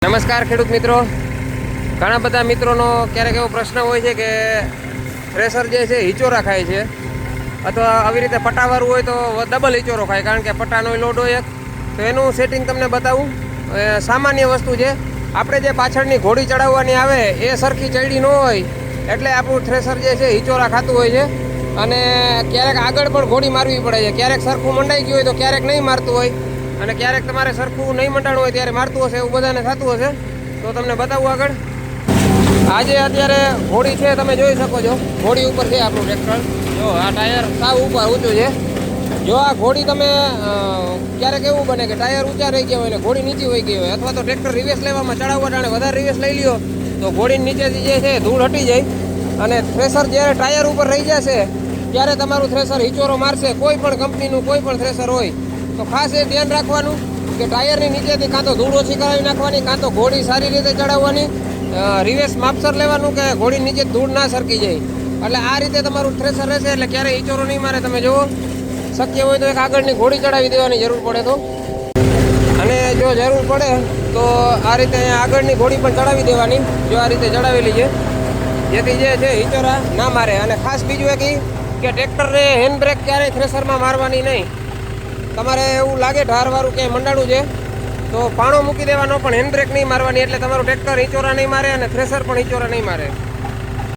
નમસ્કાર ખેડૂત મિત્રો, ઘણા બધા મિત્રોનો ક્યારેક એવો પ્રશ્ન હોય છે કે થ્રેસર જે છે હિચોરા ખાય છે અથવા આવી રીતે પટાવાળું હોય તો ડબલ હિચોરો ખાય, કારણ કે પટ્ટાનો લોડ હોય એક. તો એનું સેટિંગ તમને બતાવું. સામાન્ય વસ્તુ છે, આપણે જે પાછળની ઘોડી ચડાવવાની આવે એ સરખી ચડી ન હોય એટલે આપણું થ્રેસર જે છે હિચોરા ખાતું હોય છે. અને ક્યારેક આગળ પણ ઘોડી મારવી પડે છે, ક્યારેક સરખું મંડાઈ ગયું હોય તો ક્યારેક નહીં મારતું હોય, અને ક્યારેક તમારે સરખું નહીં મંડાણું હોય ત્યારે મારતું હશે, એવું બધાને થતું હશે. તો તમને બતાવું આગળ. આજે અત્યારે ઘોડી છે, તમે જોઈ શકો છો, ઘોડી ઉપર છે આપણું ટ્રેક્ટર. જો આ ટાયર સાવ ઉપર ઊંચું છે. જો આ ઘોડી તમે ક્યારેક એવું બને કે ટાયર ઊંચા રહી ગયા હોય ને ઘોડી નીચી હોઈ ગઈ હોય, અથવા તો ટ્રેક્ટર રિવેસ લેવામાં ચડાવવા ટાણે વધારે રિવેસ લઈ લ્યો તો ઘોડીની નીચેથી જે છે ધૂળ હટી જાય, અને થ્રેસર જ્યારે ટાયર ઉપર રહી જશે ત્યારે તમારું થ્રેસર હિચોરો મારશે. કોઈ પણ કંપનીનું કોઈ પણ થ્રેસર હોય તો ખાસ એ ધ્યાન રાખવાનું કે ટાયરની નીચેથી કાં તો ધૂળ ઓછી કરાવી નાખવાની, કાં તો ઘોડી સારી રીતે ચડાવવાની, રિવેસ માપસર લેવાનું કે ઘોડી નીચે ધૂળ ના સરકી જાય. એટલે આ રીતે તમારું થ્રેસર રહેશે એટલે ક્યારેય હિચોરો નહીં મારે. તમે જુઓ, શક્ય હોય તો એક આગળની ઘોડી ચડાવી દેવાની જરૂર પડે તો, અને જો જરૂર પડે તો આ રીતે અહીંયા આગળની ઘોડી પણ ચડાવી દેવાની, જો આ રીતે ચડાવેલી છે, જેથી જે છે હિચોરા ના મારે. અને ખાસ બીજું એક કે ટ્રેક્ટરને હેન્ડ બ્રેક ક્યારેય થ્રેસરમાં મારવાની નહીં. તમારે એવું લાગે ઢારવાળું ક્યાંય મંડાણું છે તો પાણો મૂકી દેવાનો, પણ હેન્ડ બ્રેક નહીં મારવાની, એટલે તમારું ટ્રેક્ટર હિચોરા નહીં મારે અને થ્રેસર પણ હિચોરા નહીં મારે.